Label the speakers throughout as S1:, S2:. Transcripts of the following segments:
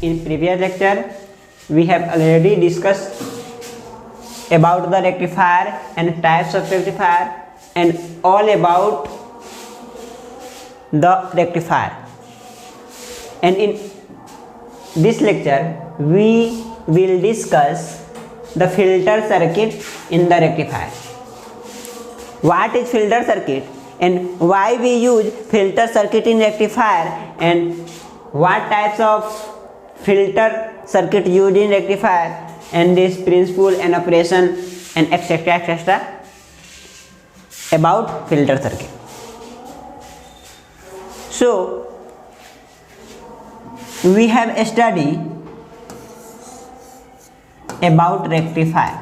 S1: In previous lecture, we have already discussed about the rectifier and types of rectifier and all about the rectifier. And in this lecture, we will discuss the filter circuit in the rectifier. What is filter circuit and why we use filter circuit in rectifier, and what types of filter circuit used in rectifier, and this principle and operation and etc. about filter circuit. So we have studied about rectifier.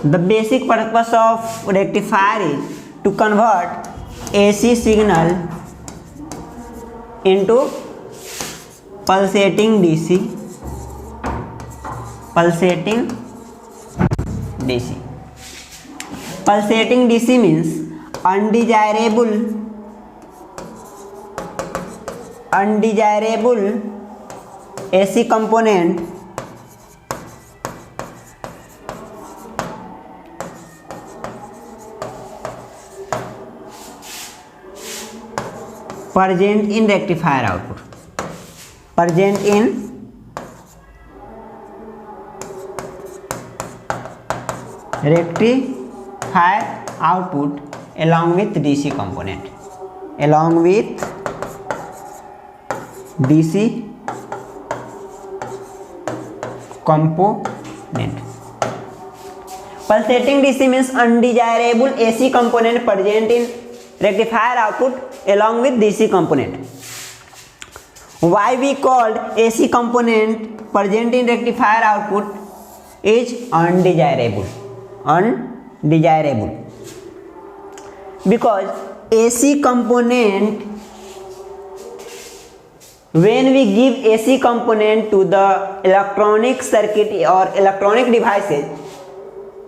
S1: The basic purpose of rectifier is to convert AC signal into pulsating DC. Pulsating DC means undesirable AC component present in rectifier output. Present in rectifier output along with DC component. Along with DC component. Pulsating DC means undesirable AC component present in rectifier output along with DC component. Why we called AC component present in rectifier output is undesirable. Because AC component, when we give AC component to the electronic circuit or electronic devices,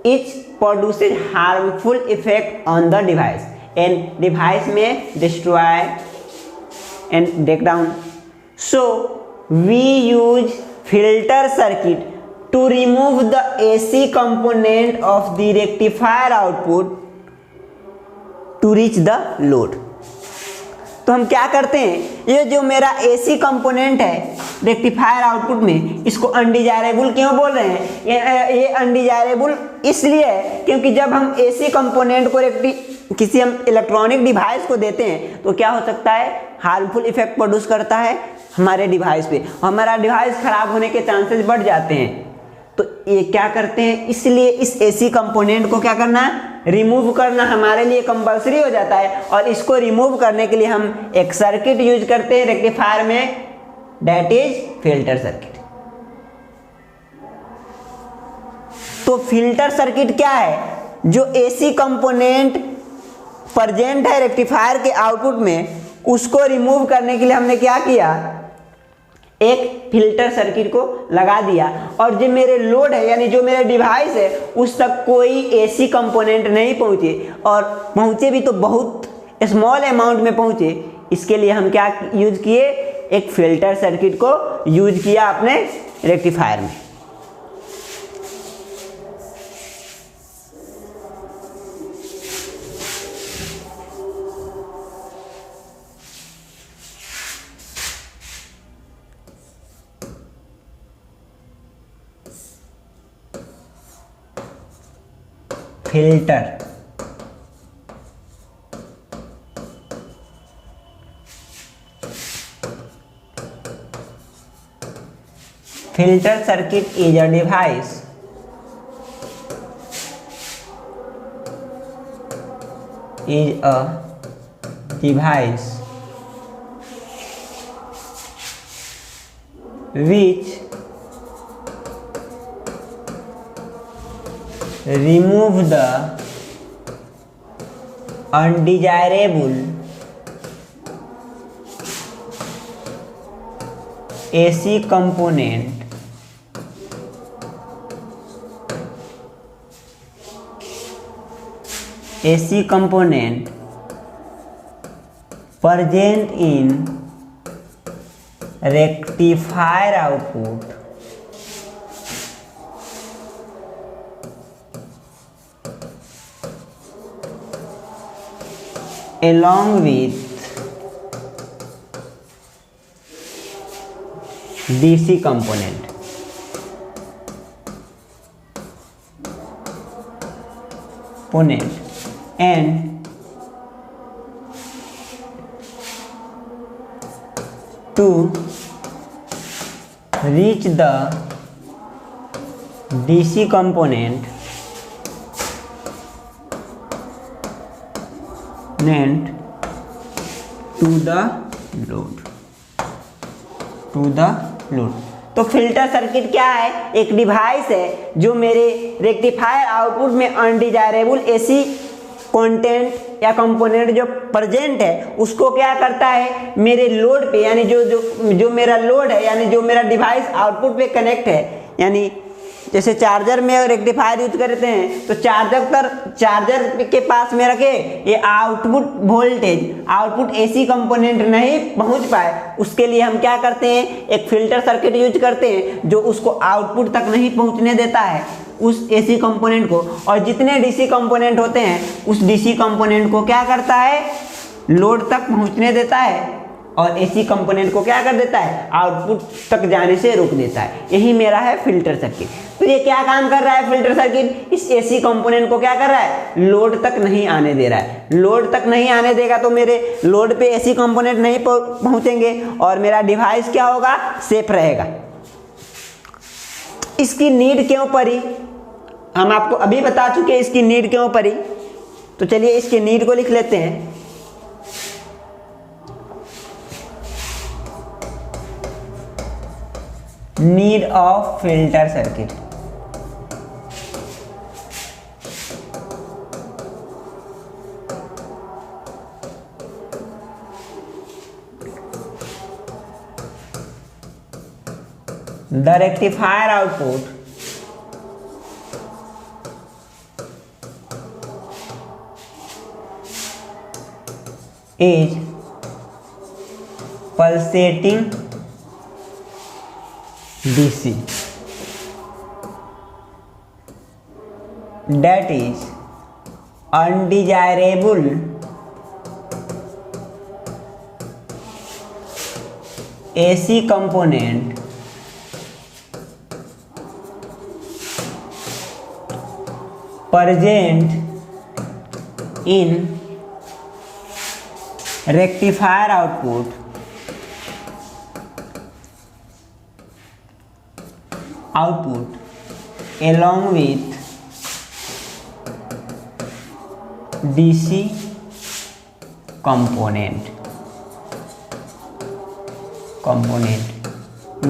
S1: it produces harmful effect on the device and device may destroy and break down. So we use filter circuit to remove the AC component of the rectifier output to reach the load. तो हम क्या करते हैं, ये जो मेरा AC component है rectifier output में, इसको अनडिजायरेबल क्यों बोल रहे हैं? ये अनडिजायरेबल इसलिए है क्योंकि जब हम AC कंपोनेंट को किसी हम इलेक्ट्रॉनिक डिवाइस को देते हैं तो क्या हो सकता है, हार्मफुल इफेक्ट प्रोड्यूस करता है हमारे डिवाइस पे, हमारा डिवाइस खराब होने के चांसेस बढ़ जाते हैं। तो ये क्या करते हैं, इसलिए इस AC कंपोनेंट को क्या करना है, रिमूव करना हमारे लिए कंपल्सरी हो जाता है। और इसको रिमूव करने के लिए हम एक सर्किट यूज करते हैं रेक्टिफायर में, दैट इज फिल्टर सर्किट। तो फिल्टर सर्किट क्या है, जो AC कंपोनेंट प्रेजेंट है रेक्टिफायर के आउटपुट में, उसको रिमूव करने के लिए हमने क्या किया, एक फिल्टर सर्किट को लगा दिया। और जो मेरे लोड है यानी जो मेरे डिवाइस है उस तक कोई AC कंपोनेंट नहीं पहुंचे, और पहुंचे भी तो बहुत स्मॉल अमाउंट में पहुंचे। इसके लिए हम क्या यूज किए, एक फिल्टर सर्किट को यूज किया अपने रेक्टिफायर में। Filter circuit is a device which remove the undesirable AC component present in rectifier output along with DC component. And to reach the DC component to the load. तो filter circuit क्या है? एक device है जो मेरे rectifier output में undesirable AC content या component जो प्रेजेंट है उसको क्या करता है, मेरे लोड पे, यानी जो मेरा लोड है, यानी जो मेरा डिवाइस आउटपुट पे कनेक्ट है, यानी जैसे चार्जर में रेक्टिफायर यूज करते हैं तो चार्जर के पास में रखे ये output voltage, output AC component नहीं पहुंच पाए, उसके लिए हम क्या करते हैं, एक फिल्टर सर्किट यूज करते हैं जो उसको आउटपुट तक नहीं पहुंचने देता है उस एसी कंपोनेंट को, और जितने डीसी कंपोनेंट होते हैं उस डीसी कंपोनेंट को क्या करता है, लोड तक पहुंचने देता है, और एसी कंपोनेंट को क्या कर देता है, आउटपुट तक जाने से रोक देता है। यही मेरा है फिल्टर सर्किट। तो ये क्या काम कर रहा है फिल्टर सर्किट, इस एसी कंपोनेंट को क्या कर रहा है, लोड तक नहीं आने दे रहा है। लोड तक नहीं आने देगा तो मेरे लोड पे एसी कंपोनेंट नहीं पहुंचेंगे और मेरा डिवाइस क्या होगा, सेफ रहेगा। इसकी नीड क्यों पड़ी, हम आपको अभी बता चुके हैं इसकी नीड क्यों पड़ी। तो चलिए इसकी नीड को लिख लेते हैं। Need of filter circuit. The rectifier output is pulsating DC, that is undesirable AC component present in rectifier output along with DC component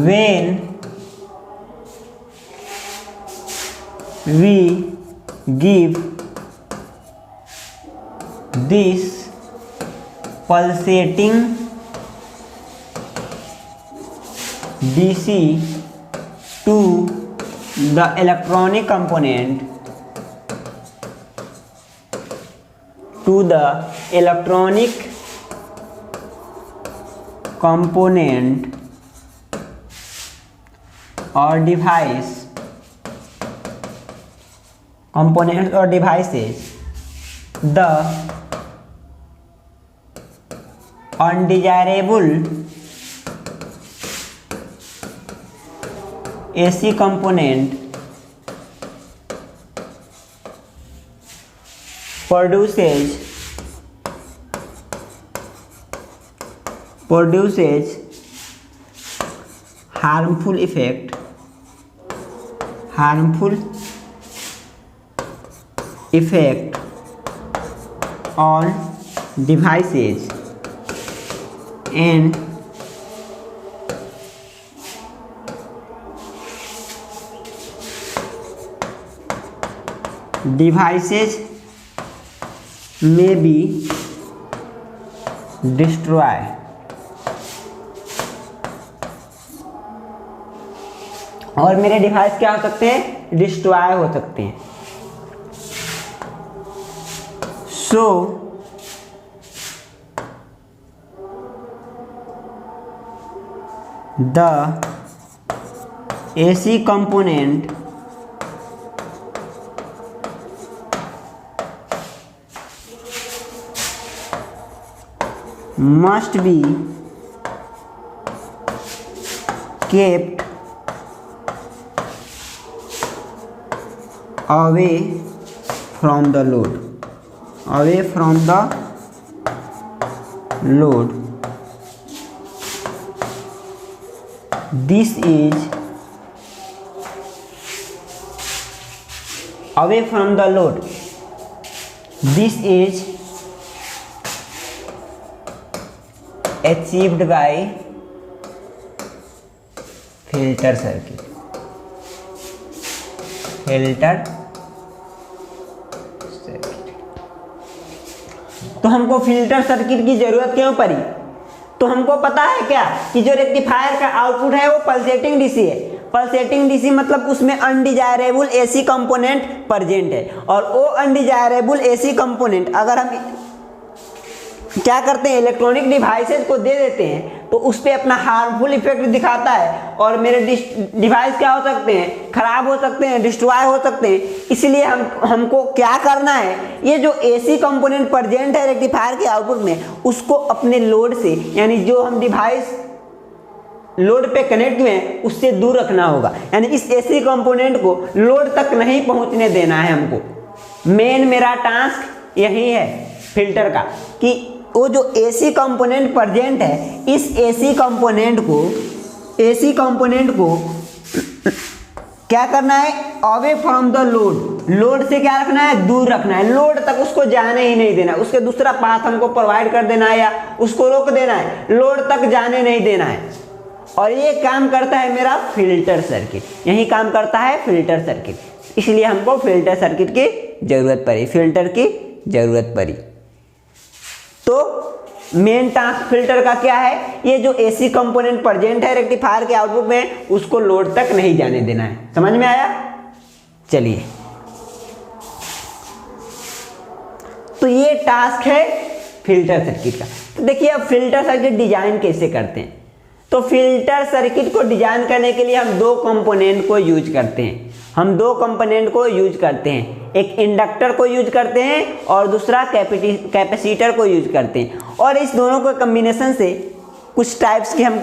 S1: when we give this pulsating DC to the electronic component or components or devices, the undesirable AC component produces harmful effect on devices and devices may be destroyed और मेरे device क्या हो सकते हैं, destroy हो सकते हैं। So the AC component must be kept away from the load, away from the load. This is away from the load. This is achieved by filter circuit. Filter circuit. तो हमको filter circuit की जरूरत क्यों पड़ी? तो हमको पता है क्या कि जो रेक्टिफायर का आउटपुट है वो पल्सेटिंग डीसी है। पल्सेटिंग डीसी मतलब उसमें अनडिजायरेबल एसी कंपोनेंट प्रेजेंट है, और वो अनडिजायरेबल एसी कंपोनेंट अगर हम क्या करते हैं, इलेक्ट्रॉनिक डिवाइसेज को दे देते हैं तो उस पर अपना हार्मफुल इफेक्ट दिखाता है, और मेरे डिवाइस क्या हो सकते हैं, खराब हो सकते हैं, डिस्ट्रॉय हो सकते हैं। इसलिए हमको क्या करना है, ये जो एसी कंपोनेंट प्रेजेंट है रेक्टिफायर के आउटपुट में, उसको अपने लोड से, यानी जो हम डिवाइस लोड पे कनेक्ट हुए हैं उससे दूर रखना होगा। यानी इस एसी कंपोनेंट को लोड तक नहीं पहुंचने देना है हमको। मेन मेरा टास्क यही है फिल्टर का, कि वो जो एसी कंपोनेंट प्रेजेंट है, इस एसी कंपोनेंट को क्या करना है, away from the load, load से क्या रखना है, दूर रखना है। लोड तक उसको जाने ही नहीं देना, उसके दूसरा पाथ हमको प्रोवाइड कर देना है या उसको रोक देना है, लोड तक जाने नहीं देना है। और ये काम करता है मेरा फिल्टर सर्किट, यही काम करता है फिल्टर सर्किट। इसलिए हमको फिल्टर सर्किट की जरूरत पड़ी, फिल्टर की जरूरत पड़ी। तो मेन टास्क फिल्टर का क्या है, ये जो एसी कंपोनेंट प्रेजेंट है रेक्टिफायर के आउटपुट में, उसको लोड तक नहीं जाने देना है। समझ में आया? चलिए, तो ये टास्क है फिल्टर सर्किट का। तो देखिए अब फिल्टर सर्किट डिजाइन कैसे करते हैं। तो फिल्टर सर्किट को डिजाइन करने के लिए हम दो कंपोनेंट को यूज करते हैं। एक इंडक्टर को यूज करते हैं और दूसरा कैपेसिटर को यूज करते हैं। और इस दोनों के कम्बिनेशन से कुछ टाइप्स के हम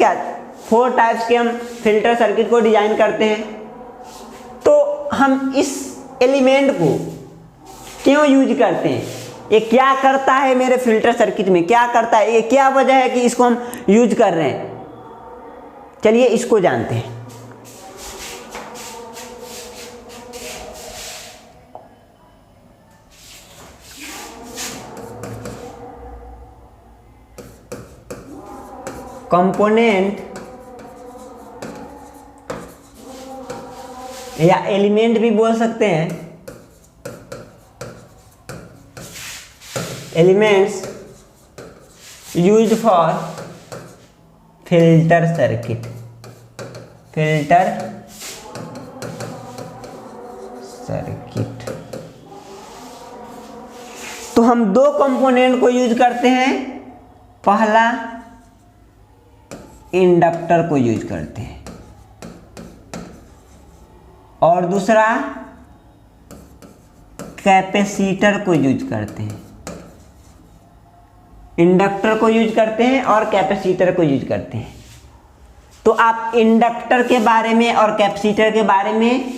S1: 4 टाइप्स के हम फिल्टर सर्किट को डिजाइन करते हैं। तो हम इस एलिमेंट को क्यों यूज करते हैं, ये क्या करता है मेरे फिल्टर सर्किट में, क्या करता है, ये क्या वजह है कि इसको हम यूज कर रहे हैं, चलिए इसको जानते हैं। कंपोनेंट या एलिमेंट भी बोल सकते हैं, elements used for filter circuit, filter circuit. तो हम दो कंपोनेंट को यूज करते हैं। पहला इंडक्टर को यूज करते हैं और दूसरा कैपेसिटर को यूज करते हैं। इंडक्टर को यूज करते हैं और कैपेसिटर को यूज करते हैं। तो आप इंडक्टर के बारे में और कैपेसिटर के बारे में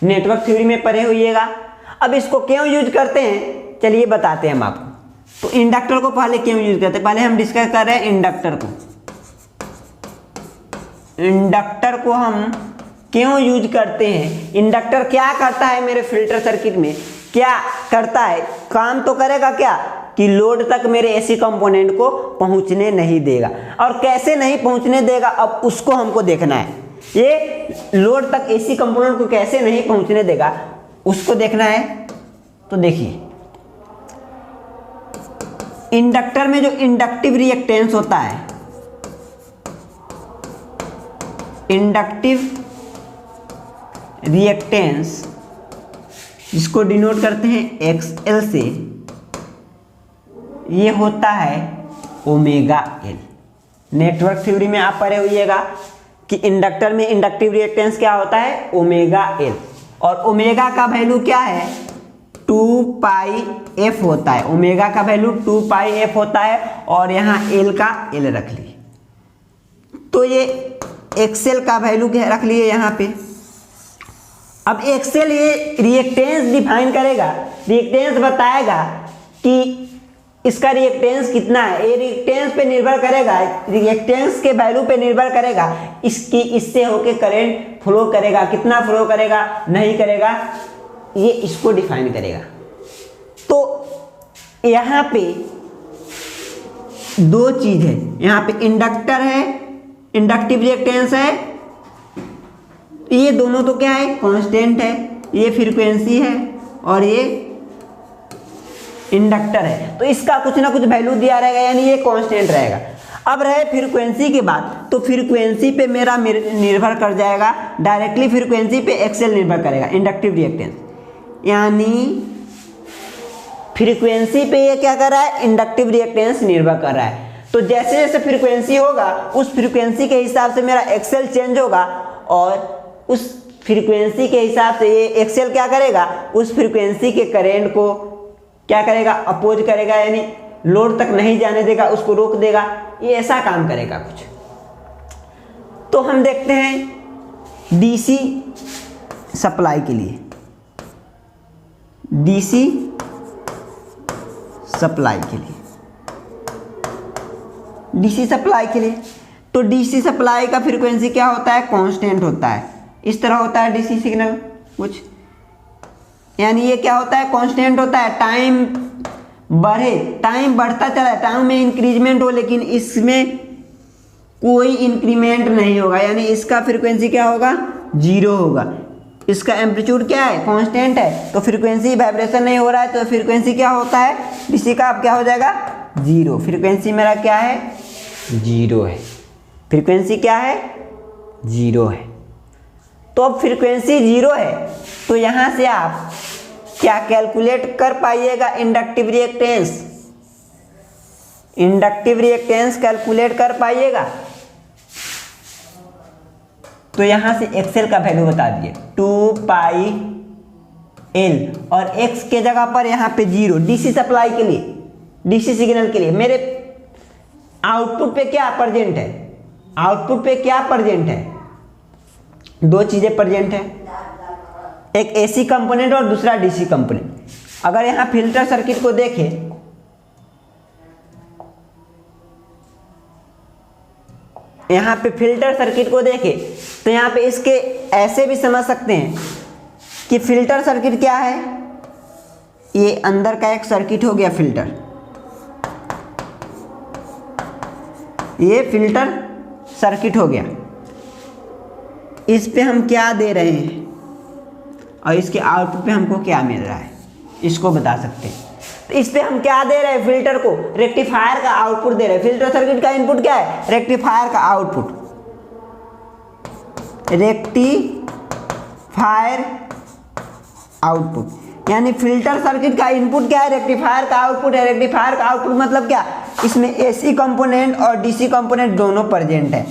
S1: नेटवर्क थ्योरी में पढ़े होइएगा। अब इसको क्यों यूज करते हैं चलिए बताते हैं हम आपको। तो इंडक्टर को पहले क्यों यूज करते हैं, पहले हम डिस्कस कर रहे हैं इंडक्टर को। इंडक्टर को हम क्यों यूज करते हैं, इंडक्टर क्या करता है मेरे फिल्टर सर्किट में, क्या करता है, काम तो करेगा क्या कि लोड तक मेरे एसी कंपोनेंट को पहुंचने नहीं देगा। और कैसे नहीं पहुंचने देगा अब उसको हमको देखना है। ये लोड तक एसी कंपोनेंट को कैसे नहीं पहुंचने देगा उसको देखना है। तो देखिए इंडक्टर में जो इंडक्टिव रिएक्टेंस होता है, इंडक्टिव रिएक्टेंस जिसको डिनोट करते हैं XL से, ये होता है ओमेगा L। नेटवर्क थ्योरी में आप पढ़े होइएगा कि इंडक्टर में इंडक्टिव रिएक्टेंस क्या होता है, ओमेगा एल, और ओमेगा का वैल्यू क्या है, 2 पाई एफ होता है। ओमेगा का वैल्यू 2 पाई एफ होता है और यहाँ एल का एल रख लिए, तो ये एक्सेल का वैल्यू रख लिए यहाँ पे। अब एक्सेल ये रिएक्टेंस डिफाइन करेगा, रिएक्टेंस बताएगा कि इसका रिएक्टेंस कितना है। ये रिएक्टेंस पे निर्भर करेगा, रिएक्टेंस के वैल्यू पे निर्भर करेगा इसकी इससे होके करंट फ्लो करेगा, कितना फ्लो करेगा नहीं करेगा, ये इसको डिफाइन करेगा। तो यहाँ पे दो चीज है, यहाँ पे इंडक्टर है, इंडक्टिव रिएक्टेंस है, ये दोनों तो क्या है, कांस्टेंट है, ये फ्रीक्वेंसी है और ये इंडक्टर है, तो इसका कुछ ना कुछ वैल्यू दिया रहेगा, यानी ये कांस्टेंट रहेगा। अब रहे फ्रीक्वेंसी की बात, तो फ्रीक्वेंसी पे मेरा निर्भर कर जाएगा, डायरेक्टली फ्रीक्वेंसी पे एक्सेल निर्भर करेगा, इंडक्टिव रिएक्टेंस, यानी फ्रीक्वेंसी पे ये क्या कर रहा है, इंडक्टिव रिएक्टेंस निर्भर कर रहा है। तो जैसे जैसे फ्रीक्वेंसी होगा उस फ्रीक्वेंसी के हिसाब से मेरा एक्सेल चेंज होगा, और उस फ्रीक्वेंसी के हिसाब से ये एक्सेल क्या करेगा, उस फ्रीक्वेंसी के करंट को क्या करेगा, अपोज करेगा, यानी लोड तक नहीं जाने देगा, उसको रोक देगा, ये ऐसा काम करेगा कुछ। तो हम देखते हैं डीसी सप्लाई के लिए, डीसी सप्लाई के लिए, डीसी सप्लाई के लिए, तो डीसी सप्लाई का फ्रीक्वेंसी क्या होता है, कांस्टेंट होता है, इस तरह होता है डीसी सिग्नल कुछ, यानी ये क्या होता है, कांस्टेंट होता है। टाइम बढ़े, टाइम बढ़ता चला है, टाइम में इंक्रीजमेंट हो, लेकिन इसमें कोई इंक्रीमेंट नहीं होगा, यानी इसका फ्रीक्वेंसी क्या होगा, 0 होगा। इसका एम्पलीट्यूड क्या है, कांस्टेंट है, तो फ्रीक्वेंसी वाइब्रेशन नहीं हो रहा है, तो फ्रीक्वेंसी क्या होता है डीसी का, अब क्या हो जाएगा 0। फ्रीक्वेंसी मेरा क्या है, 0 है, फ्रीक्वेंसी क्या है, 0 है। तो अब फ्रीक्वेंसी 0 है, तो यहां से आप क्या कैलकुलेट कर पाइएगा, inductive reactance, inductive reactance calculate कर पाइएगा। तो यहां से एक्सेल का वैल्यू बता दिए, 2 पाई एल, और एक्स के जगह पर यहां पे 0। डीसी सप्लाई के लिए, डीसी सिग्नल के लिए मेरे आउटपुट पे क्या प्रेजेंट है, आउटपुट पे क्या प्रेजेंट है, दो चीजें प्रेजेंट है, एक एसी कंपोनेंट और दूसरा डीसी कंपोनेंट। अगर यहां फिल्टर सर्किट को देखें, यहां पे फिल्टर सर्किट को देखें, तो यहां पे इसके ऐसे भी समझ सकते हैं कि फिल्टर सर्किट क्या है, ये अंदर का एक सर्किट हो गया फिल्टर, ये फिल्टर सर्किट हो गया। इस पे हम क्या दे रहे हैं और इसके आउटपुट पे हमको क्या मिल रहा है, इसको बता सकते हैं। तो इस पे हम क्या दे रहे हैं, फिल्टर को रेक्टिफायर का आउटपुट दे रहे हैं। फिल्टर सर्किट का इनपुट क्या है, रेक्टिफायर का आउटपुट, रेक्टिफायर आउटपुट, यानी फिल्टर सर्किट का इनपुट क्या है, रेक्टिफायर का आउटपुट है। रेक्टिफायर का आउटपुट मतलब क्या, इसमें एसी कंपोनेंट और डीसी कंपोनेंट दोनों प्रेजेंट है,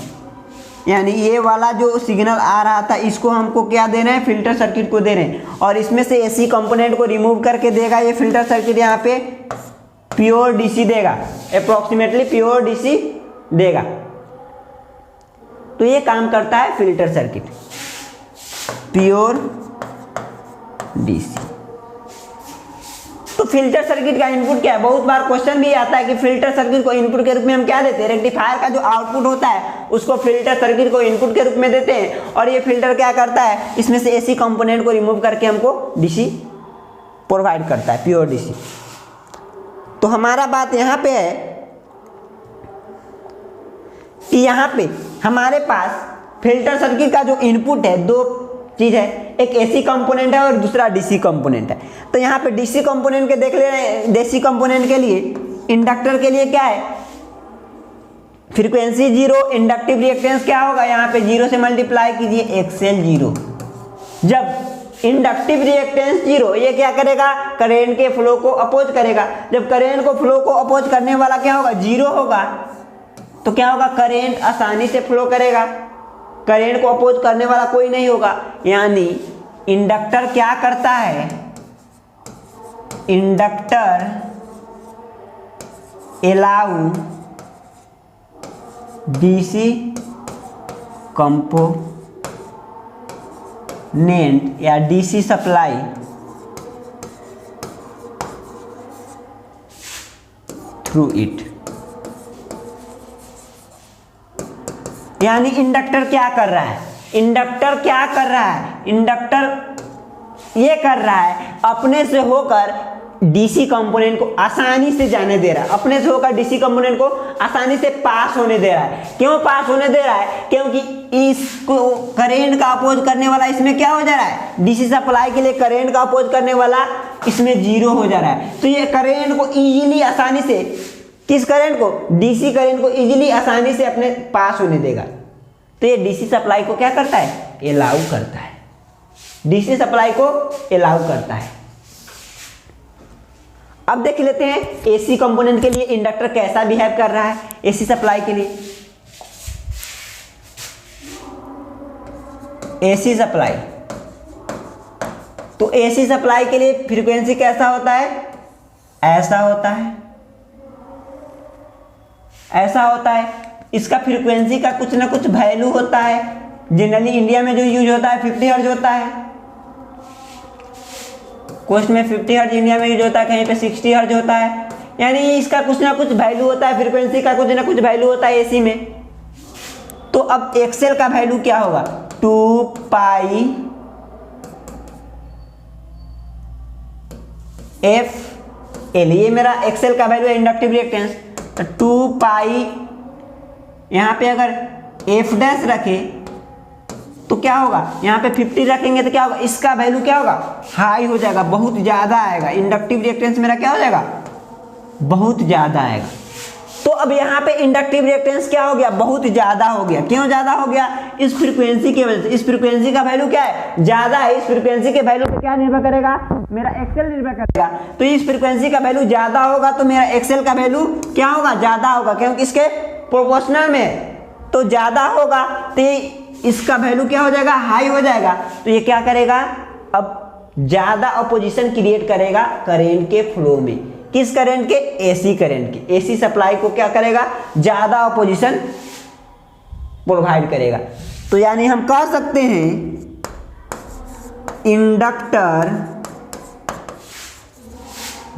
S1: यानी ये वाला जो सिग्नल आ रहा था इसको हमको क्या दे रहे हैं, फिल्टर सर्किट को दे रहे हैं, और इसमें से एसी कंपोनेंट को रिमूव करके देगा ये फिल्टर सर्किट, यहाँ पे प्योर डीसी देगा, अप्रोक्सीमेटली प्योर डीसी देगा। तो ये काम करता है फिल्टर सर्किट, प्योर डीसी। तो फिल्टर सर्किट का इनपुट क्या है, बहुत बार क्वेश्चन भी आता है कि फिल्टर सर्किट को इनपुट के रूप में हम क्या देते हैं, रेक्टिफायर का जो आउटपुट होता है उसको फिल्टर सर्किट को इनपुट के रूप में देते हैं, और ये फिल्टर क्या करता है, इसमें से एसी कंपोनेंट को रिमूव करके हमको डीसी प्रोवाइड करता है, प्योर डीसी। तो हमारा बात यहाँ पे है कि यहाँ पे हमारे पास फिल्टर सर्किट का जो इनपुट है, दो चीज है, एक एसी कंपोनेंट है और दूसरा डीसी कंपोनेंट है। तो यहाँ पे डीसी कंपोनेंट के देख ले रहे हैं, डीसी कंपोनेंट के लिए इंडक्टर के लिए क्या है, फ्रीक्वेंसी 0, इंडक्टिव रिएक्टेंस क्या होगा, यहाँ पे 0 से मल्टीप्लाई कीजिए, एक्सेल 0। जब इंडक्टिव रिएक्टेंस 0, ये क्या करेगा, करेंट के फ्लो को अपोज करेगा। जब करेंट को फ्लो को अपोज करने वाला क्या होगा, 0 होगा, तो क्या होगा, करेंट आसानी से फ्लो करेगा, करंट को अपोज करने वाला कोई नहीं होगा, यानी इंडक्टर क्या करता है, इंडक्टर अलाउ डीसी कंपोनेंट या डीसी सप्लाई थ्रू इट। यानी इंडक्टर क्या कर रहा है, इंडक्टर क्या कर रहा है, इंडक्टर ये कर रहा है अपने से होकर डीसी कंपोनेंट को आसानी से जाने दे रहा है, अपने से होकर डीसी कंपोनेंट को आसानी से पास होने दे रहा है। क्यों पास होने दे रहा है, क्योंकि इसको करंट का अपोज करने वाला इसमें क्या हो जा रहा है, डीसी सप्लाई के लिए करंट का अपोज करने वाला इसमें 0 हो जा रहा है। तो ये करंट को इजीली आसानी से, किस करंट को, डीसी करंट को इजीली आसानी से अपने पास होने देगा। तो ये डीसी सप्लाई को क्या करता है, अलाउ करता है, डीसी सप्लाई को अलाउ करता है। अब देख लेते हैं एसी कंपोनेंट के लिए इंडक्टर कैसा बिहेव कर रहा है। एसी सप्लाई के लिए, एसी सप्लाई, तो एसी सप्लाई के लिए फ्रीक्वेंसी कैसा होता है, ऐसा होता है, ऐसा होता है। इसका फ्रीक्वेंसी का कुछ ना कुछ वैल्यू होता है। जनरली इंडिया में जो यूज होता है 50 हर्ट्ज होता है, कोस्ट में 50 हर्ट्ज इंडिया में यूज होता है, कहीं पे 60 हर्ट्ज होता है। यानी इसका कुछ ना कुछ वैल्यू होता है, फ्रीक्वेंसी का कुछ ना कुछ वैल्यू होता है एसी में। तो अब एक्सएल का वैल्यू क्या होगा, 2 पाई एफ एल, ये मेरा एक्सएल का वैल्यू है इंडक्टिव रिएक्टेंस। तो 2 पाई यहाँ पे अगर एफ डैश रखे तो क्या होगा, यहाँ पे 50 रखेंगे तो क्या होगा, इसका वैल्यू क्या होगा, हाई हो जाएगा, बहुत ज़्यादा आएगा। इंडक्टिव रिएक्टेंस मेरा क्या हो जाएगा, बहुत ज़्यादा आएगा। तो अब यहाँ पे इंडक्टिव रिएक्टेंस क्या हो गया, बहुत ज़्यादा हो गया। क्यों ज़्यादा हो गया, इस फ्रीक्वेंसी की वजह से। इस फ्रीक्वेंसी का वैल्यू क्या है, ज़्यादा है। इस फ्रीक्वेंसी के वैल्यू पे क्या निर्भर करेगा, मेरा एक्सएल निर्भर करेगा। तो इस फ्रीक्वेंसी का वैल्यू ज़्यादा होगा तो मेरा एक्सएल का वैल्यू क्या होगा, ज़्यादा होगा, क्योंकि इसके प्रोपोर्शनल में तो ज़्यादा होगा। तो इसका वैल्यू क्या हो जाएगा, हाई हो जाएगा। तो ये क्या करेगा, अब ज़्यादा अपोजिशन क्रिएट करेगा करंट के फ्लो में। किस करंट के, एसी करंट के। एसी सप्लाई को क्या करेगा, ज़्यादा अपोजिशन प्रोवाइड करेगा। तो यानी हम कह सकते हैं inductor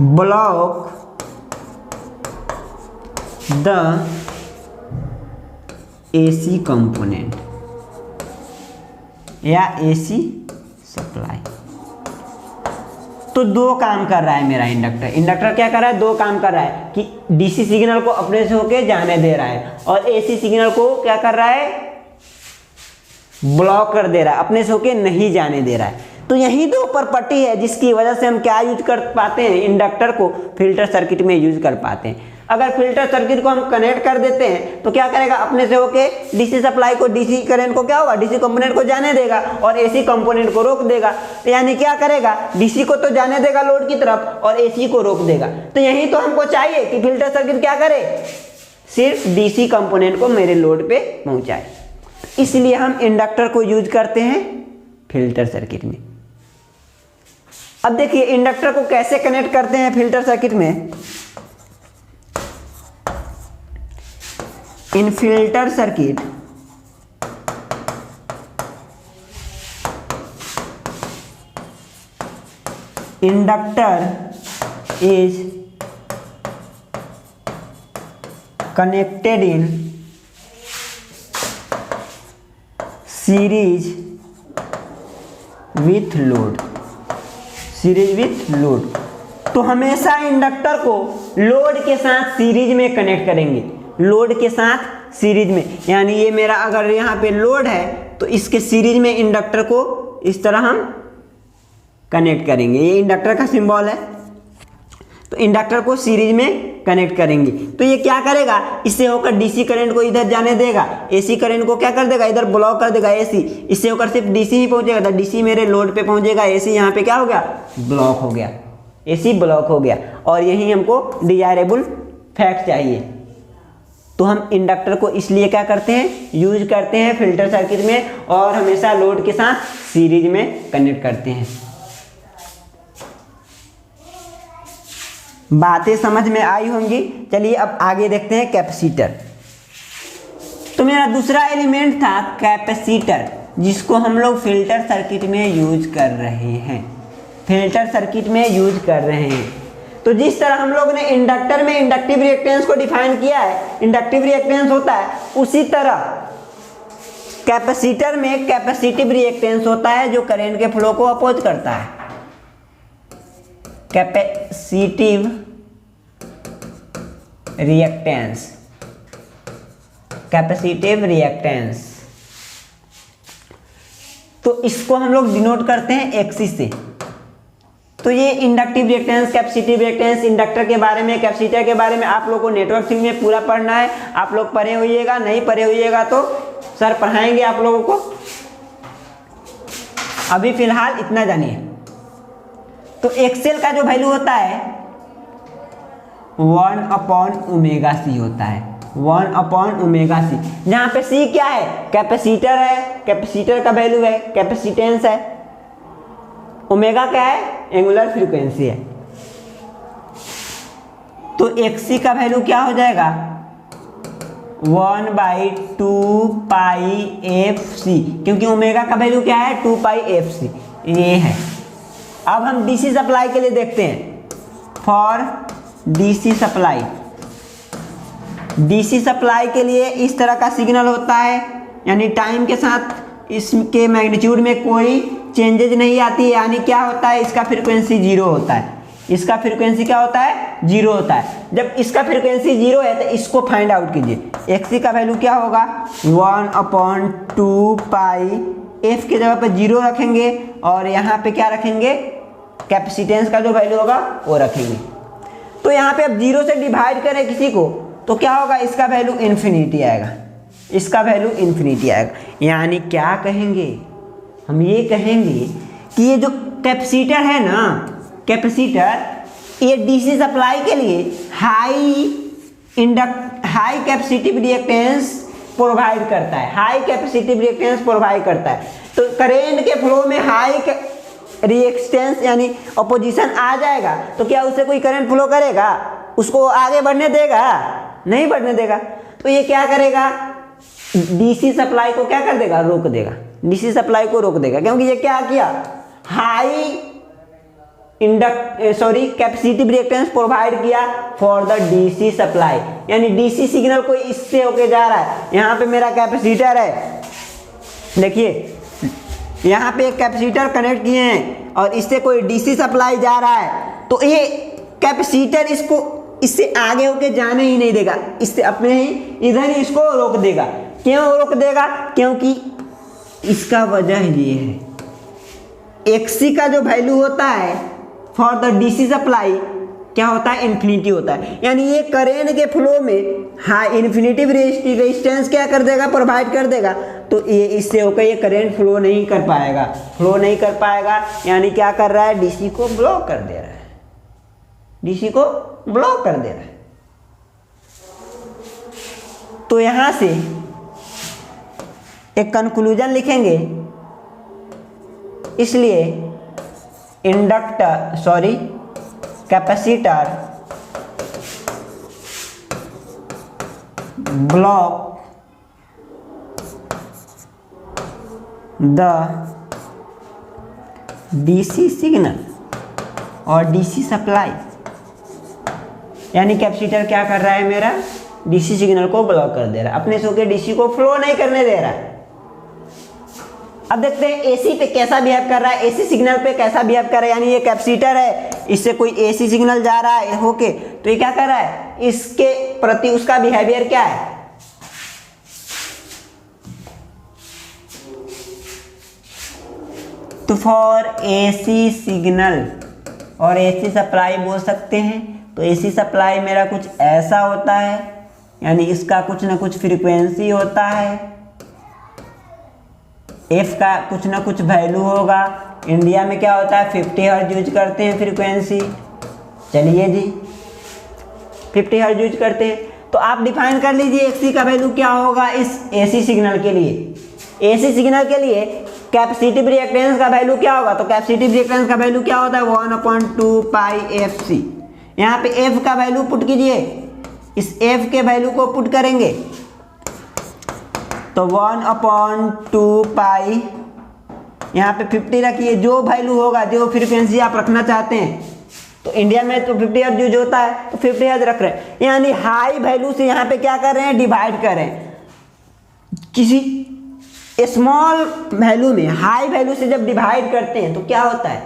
S1: block the AC component या एसी सप्लाई। तो दो काम कर रहा है मेरा इंडक्टर। इंडक्टर क्या कर रहा है, दो काम कर रहा है कि डीसी सिग्नल को अपने से होके जाने दे रहा है और एसी सिग्नल को क्या कर रहा है, ब्लॉक कर दे रहा है, अपने से होके नहीं जाने दे रहा है। तो यही दो प्रॉपर्टी है जिसकी वजह से हम क्या यूज कर पाते हैं, इंडक्टर को फिल्टर सर्किट में यूज कर पाते हैं। अगर फिल्टर सर्किट को हम कनेक्ट कर देते हैं तो क्या करेगा, अपने से होके डीसी सप्लाई को, डीसी करंट को क्या होगा, डीसी कंपोनेंट को जाने देगा और एसी कंपोनेंट को रोक देगा। तो यानी क्या करेगा, डीसी को तो जाने देगा लोड की तरफ और एसी को रोक देगा। तो यही तो हमको चाहिए कि फिल्टर सर्किट क्या करे, सिर्फ डीसी कंपोनेंट को मेरे लोड पे पहुंचाए। इसलिए हम इंडक्टर को यूज करते हैं फिल्टर सर्किट में। अब देखिए इंडक्टर को कैसे कनेक्ट करते हैं फिल्टर सर्किट में। In filter circuit inductor is connected in series with load, series with load. तो हमेशा इंडक्टर को लोड के साथ सीरीज में कनेक्ट करेंगे, लोड के साथ सीरीज में। यानी ये मेरा अगर यहाँ पे लोड है तो इसके सीरीज में इंडक्टर को इस तरह हम कनेक्ट करेंगे। ये इंडक्टर का सिंबल है, तो इंडक्टर को सीरीज में कनेक्ट करेंगे। तो ये क्या करेगा, इससे होकर डीसी करंट को इधर जाने देगा, एसी करंट को क्या कर देगा, इधर ब्लॉक कर देगा एसी। इससे होकर सिर्फ डीसी ही पहुंचेगा, तो डीसी मेरे लोड पे पहुंचेगा, एसी यहाँ पे क्या हो गया, ब्लॉक हो गया, एसी ब्लॉक हो गया। और यही हमको डिजायरेबल फैक्ट चाहिए। तो हम इंडक्टर को इसलिए क्या करते हैं, यूज करते हैं फिल्टर सर्किट में, और हमेशा लोड के साथ सीरीज में कनेक्ट करते हैं। बातें समझ में आई होंगी। चलिए अब आगे देखते हैं कैपेसिटर। तो मेरा दूसरा एलिमेंट था कैपेसिटर, जिसको हम लोग फिल्टर सर्किट में यूज कर रहे हैं, फिल्टर सर्किट में यूज कर रहे हैं। तो जिस तरह हम लोग ने इंडक्टर में इंडक्टिव रिएक्टेंस को डिफाइन किया है, इंडक्टिव रिएक्टेंस होता है, उसी तरह कैपेसिटर में कैपेसिटिव रिएक्टेंस होता है जो करंट के फ्लो को अपोज करता है। कैपेसिटिव रिएक्टेंस, कैपेसिटिव रिएक्टेंस, तो इसको हम लोग डिनोट करते हैं एक्सी से। तो ये inductive reactance, capacitive reactance, inductor के बारे में, कैपेसिटर के बारे में आप लोग को नेटवर्क थ्योरी में पूरा पढ़ना है। आप लोग पढ़े होइएगा, नहीं पढ़े होइएगा तो सर पढ़ाएंगे आप लोगों को। अभी फिलहाल इतना जानिए। तो एक्सेल का जो वैल्यू होता है 1/ω/c होता है, 1/ω/c, जहां पे c क्या है, कैपेसिटर है, कैपेसिटर का वैल्यू है, कैपेसिटेंस है, ओमेगा क्या है, एंगुलर फ्रीक्वेंसी है। तो xc का वैल्यू क्या हो जाएगा, 1/2πfc, क्योंकि ओमेगा का वैल्यू क्या है, 2πfc, ये है। अब हम डीसी सप्लाई के लिए देखते हैं। For DC supply, DC supply के लिए इस तरह का सिग्नल होता है, यानी टाइम के साथ इसके मैग्नीट्यूड में कोई चेंजेज नहीं आती है, यानी क्या होता है, इसका फ्रीक्वेंसी 0 होता है, इसका फ्रीक्वेंसी क्या होता है, 0 होता है। जब इसका फ्रीक्वेंसी 0 है तो इसको फाइंड आउट कीजिए। एक्सी का वैल्यू क्या होगा, 1/2π, एफ के जगह पे 0 रखेंगे और यहाँ पे क्या रखेंगे, कैपेसिटेंस का जो वैल्यू होगा वो रखेंगे। तो यहाँ पे अब 0 से डिवाइड करें किसी को तो क्या होगा, इसका वैल्यू इन्फिनिटी आएगा, इसका वैल्यू इन्फिनिटी आएगा। यानी क्या कहेंगे, हम ये कहेंगे कि ये जो कैपेसिटर है ना, कैपेसिटर, ये डीसी सप्लाई के लिए हाई कैपेसिटिव रिएक्टेंस प्रोवाइड करता है, हाई कैपेसिटिव रिएक्टेंस प्रोवाइड करता है। तो करेंट के फ्लो में हाई रिएक्टेंस यानी अपोजिशन आ जाएगा तो क्या उससे कोई करंट फ्लो करेगा, उसको आगे बढ़ने देगा, नहीं बढ़ने देगा। तो ये क्या करेगा, डीसी सप्लाई को क्या कर देगा, रोक देगा, डीसी सप्लाई को रोक देगा, क्योंकि ये क्या किया, हाई कैपेसिटिव रिएक्टेंस प्रोवाइड किया फॉर द डीसी सप्लाई, यानी डीसी सिग्नल कोई इससे होके जा रहा है। यहाँ पे मेरा कैपेसिटर है, देखिए यहाँ पे एक कैपेसिटर कनेक्ट किए हैं और इससे कोई डीसी सप्लाई जा रहा है, तो ये कैपेसिटर इसको इससे आगे होके जाने ही नहीं देगा, इससे अपने ही इधर ही इसको रोक देगा। क्यों रोक देगा, क्योंकि इसका वजह ये है, एक्सी का जो वैल्यू होता है फॉर द डीसी सप्लाई क्या होता है, इन्फिनिटी होता है। यानी ये करेंट के फ्लो में हाई इन्फिनिटिव रेजिस्टेंस क्या कर देगा, प्रोवाइड कर देगा। तो ये इससे होकर ये करंट फ्लो नहीं कर पाएगा, फ्लो नहीं कर पाएगा, यानी क्या कर रहा है, डीसी को ब्लॉक कर दे रहा है, डीसी को ब्लॉक कर दे रहा है। तो यहां से एक कंक्लूजन लिखेंगे, इसलिए capacitor block the DC signal और डीसी सप्लाई, यानी कैपेसिटर क्या कर रहा है, मेरा डीसी सिग्नल को ब्लॉक कर दे रहा है, अपने से होकर डीसी को फ्लो नहीं करने दे रहा है। अब देखते हैं एसी पे कैसा बिहेव कर रहा है, एसी सिग्नल पे कैसा बिहेव कर रहा है। यानी ये कैपेसिटर है, इससे कोई एसी सिग्नल जा रहा है होके, तो ये क्या कर रहा है, इसके प्रति उसका बिहेवियर क्या है, तो फॉर एसी सिग्नल और एसी सप्लाई बोल सकते हैं। तो एसी सप्लाई मेरा कुछ ऐसा होता है, यानी इसका कुछ ना कुछ फ्रीक्वेंसी होता है, एफ का कुछ ना कुछ वैल्यू होगा। इंडिया में क्या होता है, 50 हर्ट्ज यूज करते हैं फ्रीक्वेंसी, चलिए जी 50 हर्ट्ज यूज करते हैं। तो आप डिफाइन कर लीजिए XC का वैल्यू क्या होगा इस AC सिग्नल के लिए। AC सिग्नल के लिए कैपेसिटिव रिएक्टेंस का वैल्यू क्या होगा, तो कैपेसिटिव रिएक्टेंस का वैल्यू क्या होता है 1/2 पाई FC। यहाँ पे F का वैल्यू पुट कीजिए, इस F के वैल्यू को पुट करेंगे तो 1/2 पाई, यहाँ पे 50 रखिए, जो वैल्यू होगा जो फ्रीक्वेंसी आप रखना चाहते हैं, तो इंडिया में तो 50 हर्ट्ज यूज होता है तो 50 हर्ट्ज रख रहे हैं, यानी हाई वैल्यू से यहाँ पे क्या कर रहे हैं डिवाइड कर रहे हैं। किसी स्मॉल वैल्यू में हाई वैल्यू से जब डिवाइड करते हैं तो क्या होता है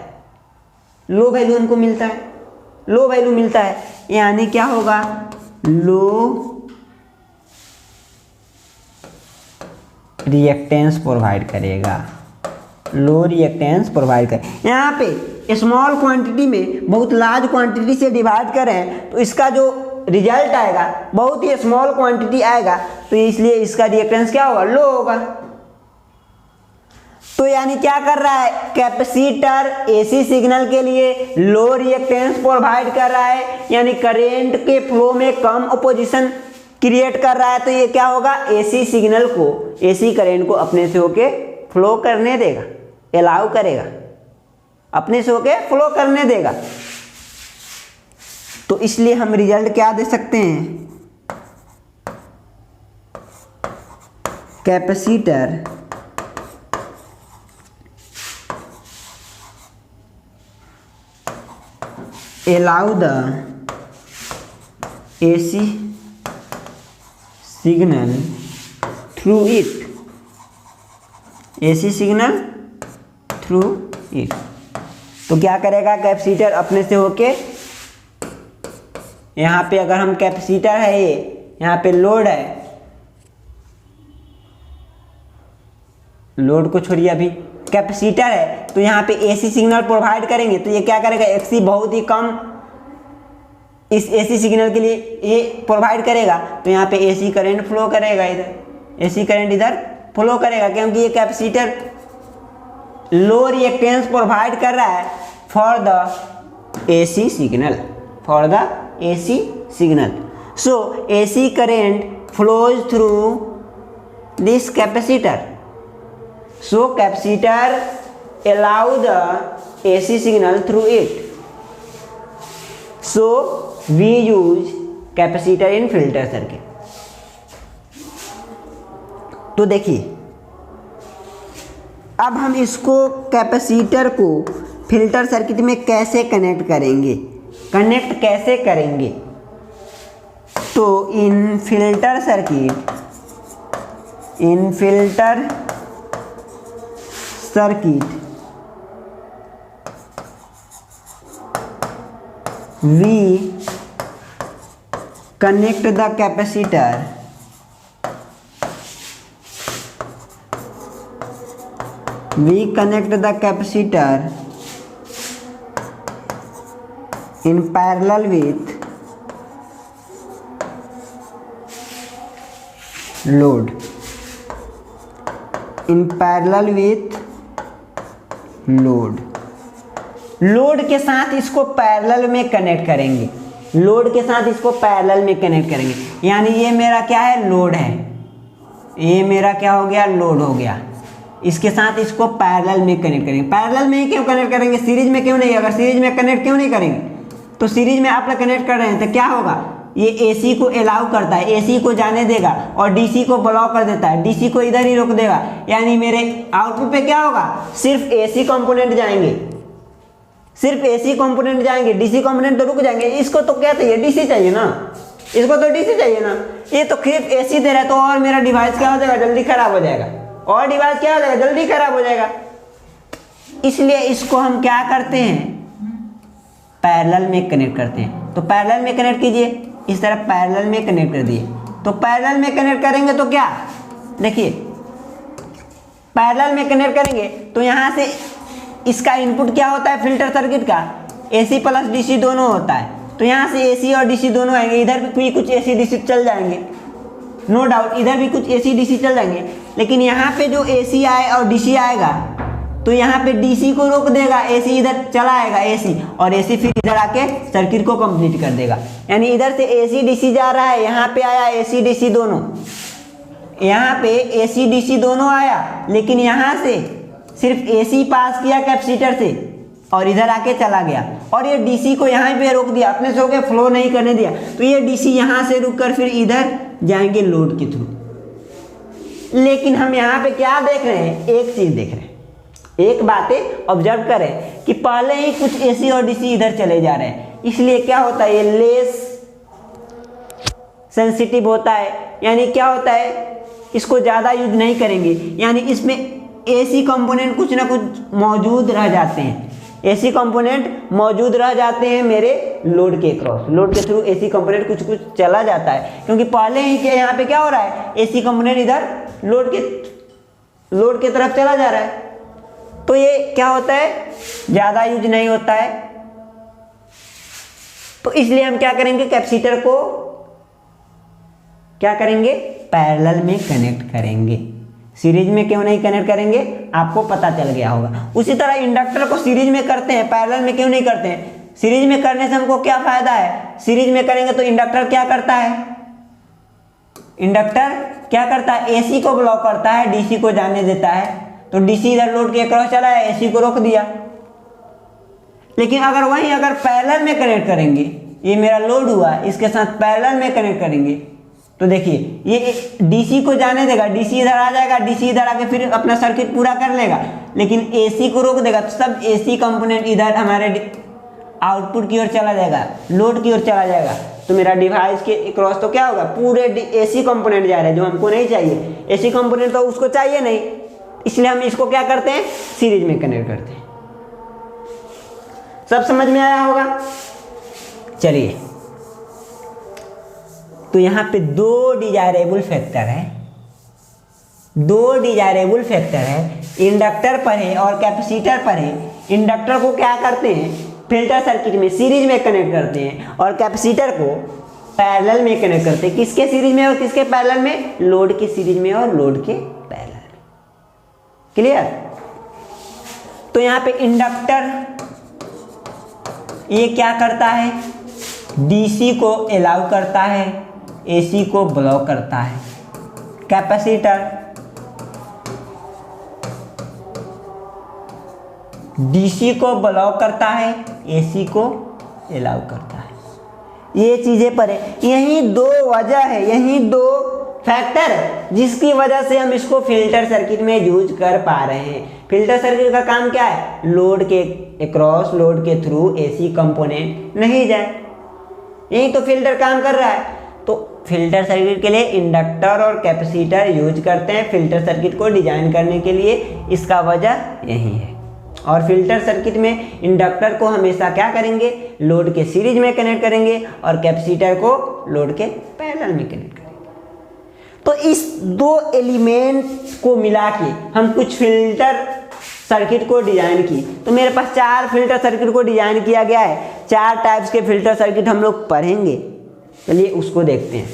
S1: लो वैल्यू हमको मिलता है, लो वैल्यू मिलता है, यानी क्या होगा लो रिएक्टेंस प्रोवाइड करेगा, लो रिएक्टेंस प्रोवाइड कर। यहाँ पे स्मॉल क्वांटिटी में बहुत लार्ज क्वांटिटी से डिवाइड करें तो इसका जो रिजल्ट आएगा बहुत ही स्मॉल क्वांटिटी आएगा, तो इसलिए इसका रिएक्टेंस क्या होगा लो होगा। तो यानी क्या कर रहा है कैपेसिटर AC सिग्नल के लिए लो रिएक्टेंस प्रोवाइड कर रहा है, यानी करंट के फ्लो में कम अपोजिशन क्रिएट कर रहा है, तो ये क्या होगा AC सिग्नल को, AC करंट को अपने से होके फ्लो करने देगा, अलाउ करेगा, अपने से होके फ्लो करने देगा। तो इसलिए हम रिजल्ट क्या दे सकते हैं capacitor allow the AC signal through it, AC signal through it. तो क्या करेगा कैपेसिटर अपने से होके, यहाँ पे अगर हम कैपेसिटर है ये, यहाँ पे लोड है, लोड को छोड़िए अभी, कैपेसिटर है तो यहाँ पे AC सिग्नल प्रोवाइड करेंगे तो ये क्या करेगा XC बहुत ही कम इस AC सिग्नल के लिए ये प्रोवाइड करेगा, तो यहाँ पे AC करंट फ्लो करेगा, इधर AC करंट इधर फ्लो करेगा, क्योंकि ये कैपेसिटर लो रिएक्टेंस प्रोवाइड कर रहा है for the AC signal, for the AC signal. So AC current flows through this capacitor, so capacitor allow the AC signal through it, so we use capacitor in filter circuit। तो देखिए अब हम इसको capacitor को filter circuit में कैसे connect करेंगे, connect कैसे करेंगे, तो in filter circuit, in filter circuit we connect the capacitor in parallel with load, in parallel with load, load के साथ इसको पैरेलल में कनेक्ट करेंगे, लोड के साथ इसको पैरेलल में कनेक्ट करेंगे, यानी ये मेरा क्या है लोड है, ये मेरा क्या हो गया लोड हो गया, इसके साथ इसको पैरेलल में कनेक्ट करेंगे। पैरेलल में क्यों कनेक्ट करेंगे, सीरीज में क्यों नहीं, अगर सीरीज में कनेक्ट क्यों नहीं करेंगे, तो सीरीज में आप लोग कनेक्ट कर रहे हैं तो क्या होगा ये AC को अलाउ करता है, AC को जाने देगा और DC को ब्लॉक कर देता है, DC को इधर ही रोक देगा, यानी मेरे आउटपुट पे क्या होगा सिर्फ AC कंपोनेंट जाएंगे, सिर्फ AC कंपोनेंट जाएंगे, DC कंपोनेंट तो रुक जाएंगे। इसको तो क्या चाहिए DC चाहिए ना, इसको तो DC चाहिए ना, ये तो सिर्फ AC दे रहा है, तो और मेरा डिवाइस क्या हो जाएगा जल्दी खराब हो जाएगा, और डिवाइस क्या हो जाएगा जल्दी खराब हो जाएगा। इसलिए इसको हम क्या करते हैं पैरेलल में कनेक्ट करते हैं। तो पैरेलल में कनेक्ट कीजिए, इस तरह पैरेलल में कनेक्ट कर दिए, तो पैरेलल में कनेक्ट करेंगे तो क्या देखिए पैरेलल में कनेक्ट करेंगे तो यहाँ से इसका इनपुट क्या होता है फिल्टर सर्किट का AC प्लस DC दोनों होता है, तो यहाँ से AC और DC दोनों आएंगे, इधर भी कुछ AC DC चल जाएंगे, नो डाउट इधर भी कुछ AC DC चल जाएंगे, लेकिन यहाँ पे जो AC आए और DC आएगा तो यहाँ पे डीसी को रोक देगा, एसी इधर चला आएगा एसी, और एसी फिर इधर आके सर्किट को कंप्लीट कर देगा। यानी इधर से एसी डीसी जा रहा है, यहाँ पे आया एसी डीसी दोनों, यहाँ पे एसी डीसी दोनों आया, लेकिन यहाँ से सिर्फ एसी पास किया कैपेसिटर से और इधर आके चला गया, और ये डीसी को यहाँ पे रोक दिया, अपने से होके फ्लो नहीं करने दिया। तो ये डीसी यहाँ से रुक कर फिर इधर जाएंगे लोड के थ्रू। लेकिन हम यहाँ पे क्या देख रहे हैं, एक चीज देख रहे हैं, एक बातें ऑब्जर्व करें कि पहले ही कुछ एसी और डीसी इधर चले जा रहे हैं, इसलिए क्या होता है, ये लेस सेंसिटिव होता है। यानी क्या होता है, इसको ज़्यादा यूज नहीं करेंगे, यानी इसमें एसी कंपोनेंट कुछ ना कुछ मौजूद रह जाते हैं, एसी कंपोनेंट मौजूद रह जाते हैं मेरे लोड के क्रॉस, लोड के थ्रू एसी कंपोनेंट कुछ कुछ चला जाता है, क्योंकि पहले ही के यहाँ पे क्या हो रहा है, एसी कंपोनेंट इधर लोड के तरफ चला जा रहा है। तो ये क्या होता है, ज़्यादा यूज नहीं होता है। तो इसलिए हम क्या करेंगे, कैपेसिटर को क्या करेंगे, पैरेलल में कनेक्ट करेंगे, सीरीज में क्यों नहीं कनेक्ट करेंगे, आपको पता चल गया होगा। उसी तरह इंडक्टर को सीरीज में करते हैं, पैरेलल में क्यों नहीं करते हैं, सीरीज में करने से हमको क्या फायदा है, सीरीज में करेंगे तो इंडक्टर क्या करता है, इंडक्टर क्या करता है, एसी को ब्लॉक करता है, डीसी को जाने देता है। तो डीसी इधर लोड के क्रॉस चला है, एसी को रोक दिया। लेकिन अगर पैरेलल में कनेक्ट करेंगे, ये मेरा लोड हुआ, इसके साथ पैरेलल में कनेक्ट करेंगे, तो देखिए ये डीसी को जाने देगा, डीसी इधर आ जाएगा, डीसी इधर आके फिर अपना सर्किट पूरा कर लेगा, लेकिन एसी को रोक देगा, तो सब एसी कंपोनेंट इधर हमारे आउटपुट की ओर चला जाएगा, लोड की ओर चला जाएगा। तो मेरा डिवाइस के क्रॉस तो क्या होगा, पूरे एसी कंपोनेंट जा रहे हैं, जो हमको नहीं चाहिए, एसी कंपोनेंट तो उसको चाहिए नहीं, इसलिए हम इसको क्या करते हैं, सीरीज में कनेक्ट करते हैं। सब समझ में आया होगा। चलिए, तो यहाँ पे दो डिजायरेबल फैक्टर है, इंडक्टर पर है और कैपेसिटर पर है। इंडक्टर को क्या करते हैं, फिल्टर सर्किट में सीरीज में कनेक्ट करते हैं, और कैपेसिटर को पैरेलल में कनेक्ट करते हैं। किसके सीरीज में और किसके पैरेलल में, लोड के सीरीज में और लोड के पैरेलल में। क्लियर। तो यहाँ पे इंडक्टर ये क्या करता है, डीसी को अलाउ करता है, एसी को ब्लॉक करता है। कैपेसिटर डीसी को ब्लॉक करता है, एसी को अलाउ करता है। ये चीजें पर है, यही दो वजह है, यही दो फैक्टर है जिसकी वजह से हम इसको फिल्टर सर्किट में यूज कर पा रहे हैं। फिल्टर सर्किट का काम क्या है, लोड के अक्रॉस, लोड के थ्रू एसी कंपोनेंट नहीं जाए, यही तो फिल्टर काम कर रहा है। तो फिल्टर सर्किट के लिए इंडक्टर और कैपेसिटर यूज करते हैं फिल्टर सर्किट को डिजाइन करने के लिए, इसका वजह यही है। और फिल्टर सर्किट में इंडक्टर को हमेशा क्या करेंगे, लोड के सीरीज में कनेक्ट करेंगे, और कैपेसिटर को लोड के पैरेलल में कनेक्ट करेंगे। तो इस दो एलिमेंट को मिला के हम कुछ फिल्टर सर्किट को डिजाइन की। तो मेरे पास 4 फिल्टर सर्किट को डिजाइन किया गया है, 4 टाइप्स के फिल्टर सर्किट हम लोग पढ़ेंगे। चलिए उसको देखते हैं।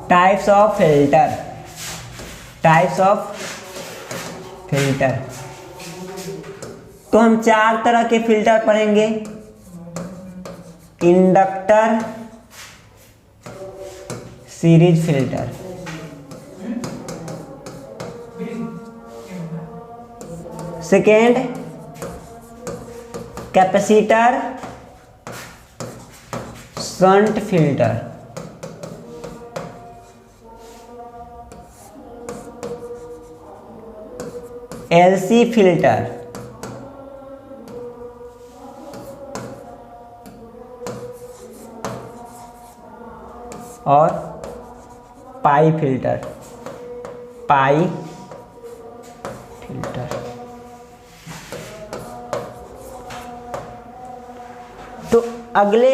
S1: टाइप्स ऑफ फिल्टर, तो हम 4 तरह के फिल्टर पढ़ेंगे। Inductor series filter, second capacitor shunt filter, LC filter, और पाई फिल्टर। तो अगले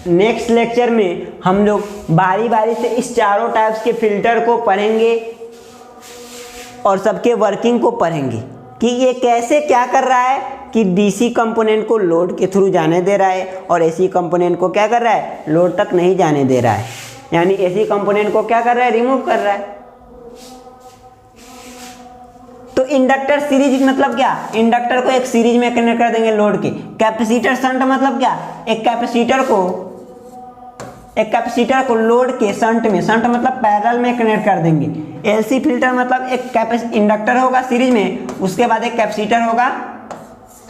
S1: नेक्स्ट लेक्चर में हम लोग बारी बारी से इस चारों टाइप्स के फिल्टर को पढ़ेंगे और सबके वर्किंग को पढ़ेंगे कि ये कैसे क्या कर रहा है, कि डीसी कंपोनेंट को लोड के थ्रू जाने दे रहा है और एसी कंपोनेंट को क्या कर रहा है, लोड तक नहीं जाने दे रहा है, यानी एसी कंपोनेंट को क्या कर रहा है, रिमूव कर रहा है। तो इंडक्टर सीरीज मतलब क्या, इंडक्टर को एक सीरीज में कनेक्ट कर देंगे लोड के। कैपेसिटर शंट मतलब क्या, एक कैपेसिटर को लोड के शंट में, शंट मतलब पैरेलल में कनेक्ट कर देंगे। एलसी फिल्टर मतलब एक इंडक्टर होगा सीरीज में, उसके बाद एक कैपेसिटर होगा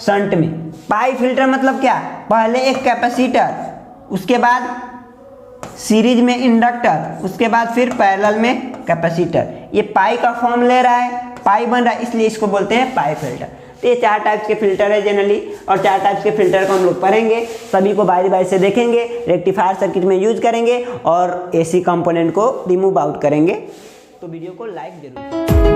S1: शंट में। पाई फिल्टर मतलब क्या, पहले एक कैपेसिटर, उसके बाद सीरीज में इंडक्टर, उसके बाद फिर पैरेलल में कैपेसिटर। ये पाई का फॉर्म ले रहा है, पाई बन रहा है, इसलिए इसको बोलते हैं पाई फिल्टर। तो ये 4 टाइप्स के फिल्टर है जनरली, और 4 टाइप्स के फिल्टर को हम लोग पढ़ेंगे, सभी को बारी बारी से देखेंगे, रेक्टिफायर सर्किट में यूज करेंगे और एसी कंपोनेंट को रिमूव आउट करेंगे। तो वीडियो को लाइक जरूर।